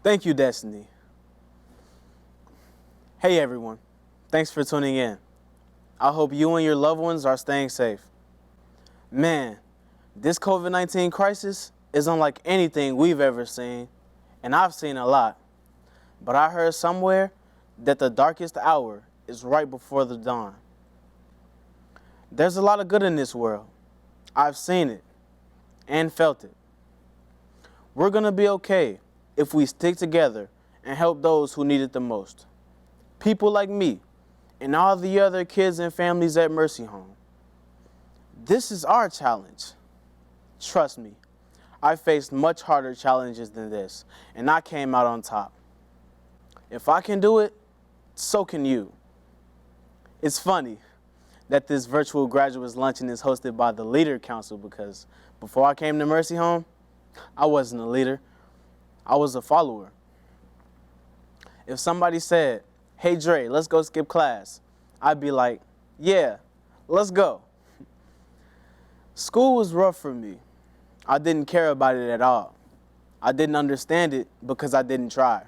Thank you, Destiny. Hey everyone, thanks for tuning in. I hope you and your loved ones are staying safe. Man, this COVID-19 crisis is unlike anything we've ever seen, and I've seen a lot. But I heard somewhere that the darkest hour is right before the dawn. There's a lot of good in this world. I've seen it and felt it. We're gonna be okay if we stick together and help those who need it the most. People like me and all the other kids and families at Mercy Home. This is our challenge. Trust me, I faced much harder challenges than this, and I came out on top. If I can do it, so can you. It's funny that this virtual graduates luncheon is hosted by the Leader Council because before I came to Mercy Home, I wasn't a leader. I was a follower. If somebody said, "Hey Dre, let's go skip class," I'd be like, "Yeah, let's go." School was rough for me. I didn't care about it at all. I didn't understand it because I didn't try.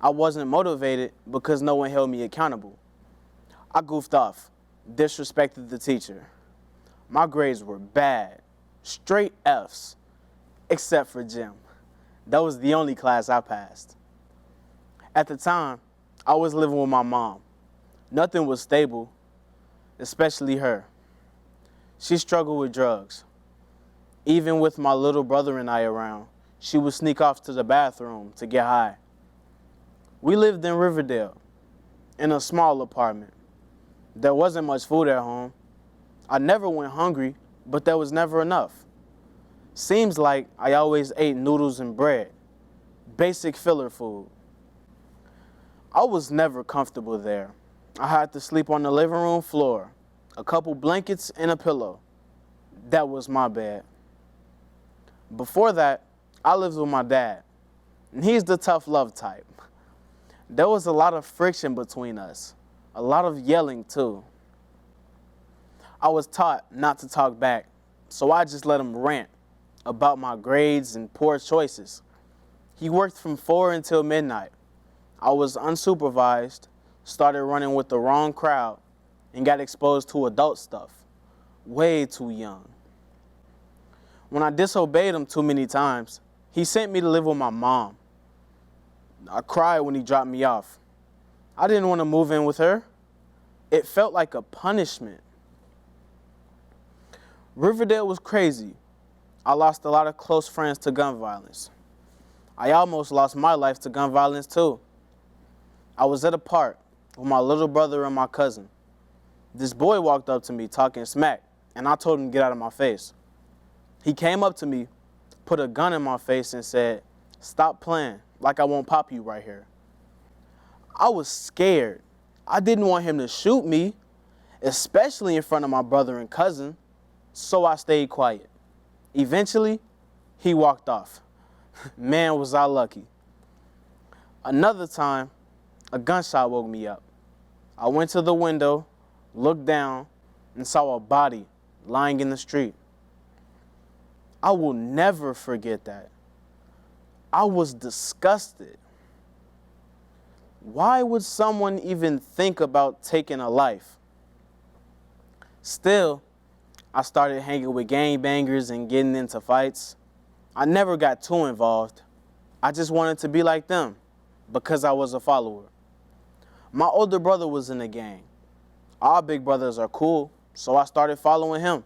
I wasn't motivated because no one held me accountable. I goofed off, disrespected the teacher. My grades were bad, straight Fs, except for gym. That was the only class I passed. At the time, I was living with my mom. Nothing was stable, especially her. She struggled with drugs. Even with my little brother and I around, she would sneak off to the bathroom to get high. We lived in Riverdale, in a small apartment. There wasn't much food at home. I never went hungry, but there was never enough. Seems like I always ate noodles and bread, basic filler food. I was never comfortable there. I had to sleep on the living room floor, a couple blankets and a pillow. That was my bed. Before that, I lived with my dad, and he's the tough love type. There was a lot of friction between us, a lot of yelling too. I was taught not to talk back, so I just let him rant about my grades and poor choices. He worked from 4 until midnight. I was unsupervised, started running with the wrong crowd, and got exposed to adult stuff, way too young. When I disobeyed him too many times, he sent me to live with my mom. I cried when he dropped me off. I didn't want to move in with her. It felt like a punishment. Riverdale was crazy. I lost a lot of close friends to gun violence. I almost lost my life to gun violence too. I was at a park with my little brother and my cousin. This boy walked up to me talking smack, and I told him to get out of my face. He came up to me, put a gun in my face, and said, "Stop playing, like I won't pop you right here." I was scared. I didn't want him to shoot me, especially in front of my brother and cousin, so I stayed quiet. Eventually, he walked off. Man, was I lucky. Another time, a gunshot woke me up. I went to the window, looked down, and saw a body lying in the street. I will never forget that. I was disgusted. Why would someone even think about taking a life? Still, I started hanging with gangbangers and getting into fights. I never got too involved. I just wanted to be like them because I was a follower. My older brother was in the gang. Our big brothers are cool, so I started following him.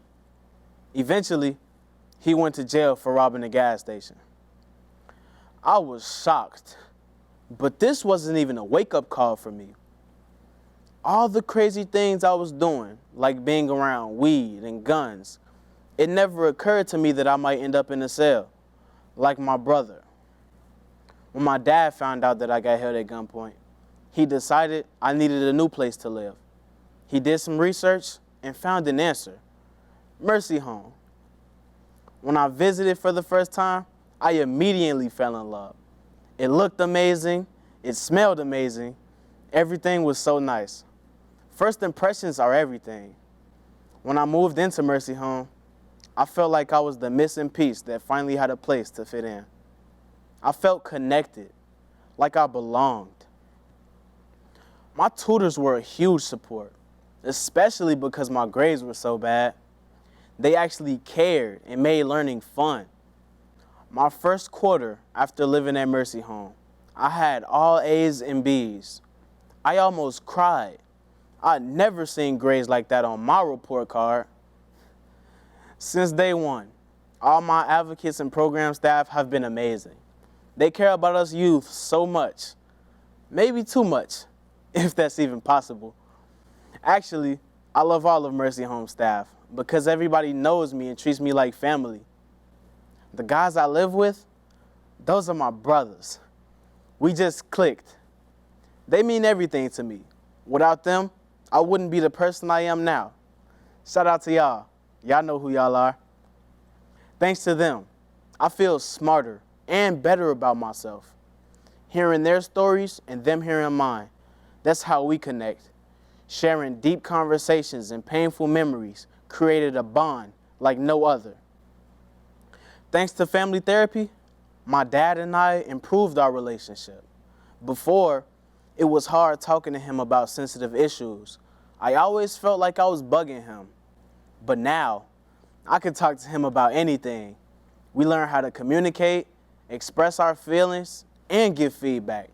Eventually, he went to jail for robbing a gas station. I was shocked, but this wasn't even a wake-up call for me. All the crazy things I was doing, like being around weed and guns, it never occurred to me that I might end up in a cell, like my brother. When my dad found out that I got held at gunpoint, he decided I needed a new place to live. He did some research and found an answer: Mercy Home. When I visited for the first time, I immediately fell in love. It looked amazing, it smelled amazing, everything was so nice. First impressions are everything. When I moved into Mercy Home, I felt like I was the missing piece that finally had a place to fit in. I felt connected, like I belonged. My tutors were a huge support, especially because my grades were so bad. They actually cared and made learning fun. My first quarter after living at Mercy Home, I had all A's and B's. I almost cried. I'd never seen grades like that on my report card. Since day one, all my advocates and program staff have been amazing. They care about us youth so much, maybe too much, if that's even possible. Actually, I love all of Mercy Home staff because everybody knows me and treats me like family. The guys I live with, those are my brothers. We just clicked. They mean everything to me. Without them, I wouldn't be the person I am now. Shout out to y'all. Y'all know who y'all are. Thanks to them, I feel smarter and better about myself. Hearing their stories and them hearing mine, that's how we connect. Sharing deep conversations and painful memories created a bond like no other. Thanks to family therapy, my dad and I improved our relationship. Before, it was hard talking to him about sensitive issues. I always felt like I was bugging him. But now, I can talk to him about anything. We learn how to communicate, express our feelings, and give feedback.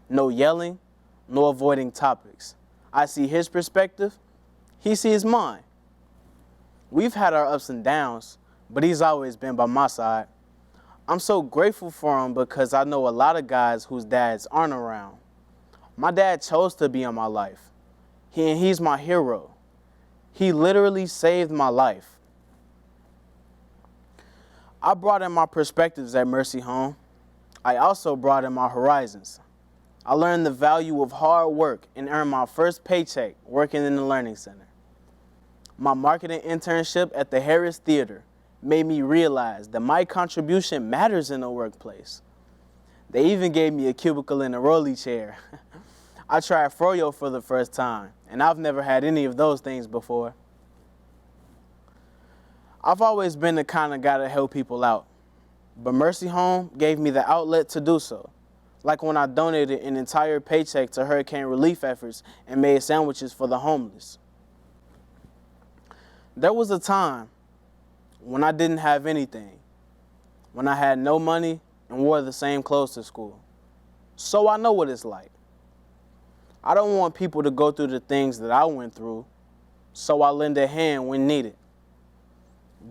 No yelling, no avoiding topics. I see his perspective, he sees mine. We've had our ups and downs, but he's always been by my side. I'm so grateful for him because I know a lot of guys whose dads aren't around. My dad chose to be in my life. He's my hero. He literally saved my life. I brought in my perspectives at Mercy Home. I also brought in my horizons. I learned the value of hard work and earned my first paycheck working in the Learning Center. My marketing internship at the Harris Theater made me realize that my contribution matters in the workplace. They even gave me a cubicle in a rolly chair. I tried froyo for the first time, and I've never had any of those things before. I've always been the kind of guy to help people out, but Mercy Home gave me the outlet to do so, like when I donated an entire paycheck to hurricane relief efforts and made sandwiches for the homeless. There was a time when I didn't have anything, when I had no money and wore the same clothes to school. So I know what it's like. I don't want people to go through the things that I went through, so I lend a hand when needed.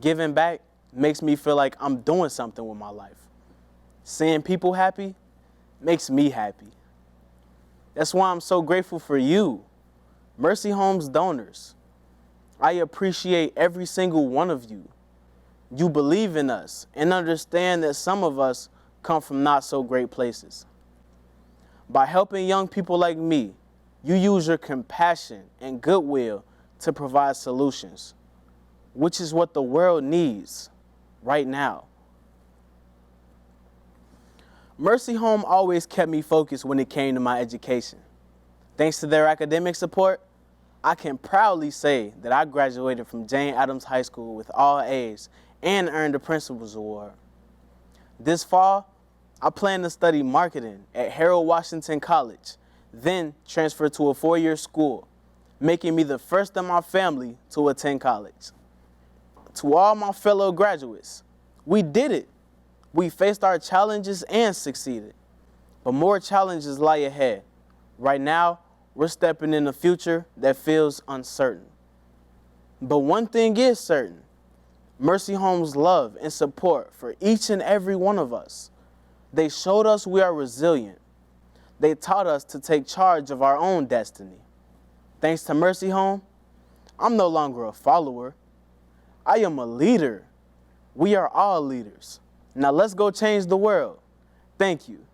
Giving back makes me feel like I'm doing something with my life. Seeing people happy makes me happy. That's why I'm so grateful for you, Mercy Home's donors. I appreciate every single one of you. You believe in us and understand that some of us come from not so great places. By helping young people like me, you use your compassion and goodwill to provide solutions, which is what the world needs right now. Mercy Home always kept me focused when it came to my education. Thanks to their academic support, I can proudly say that I graduated from Jane Addams High School with all A's and earned a Principal's Award. This fall, I plan to study marketing at Harold Washington College, then transfer to a 4-year school, making me the first in my family to attend college. To all my fellow graduates, we did it. We faced our challenges and succeeded. But more challenges lie ahead. Right now, we're stepping in a future that feels uncertain. But one thing is certain: Mercy Home's love and support for each and every one of us. They showed us we are resilient. They taught us to take charge of our own destiny. Thanks to Mercy Home, I'm no longer a follower. I am a leader. We are all leaders. Now let's go change the world. Thank you.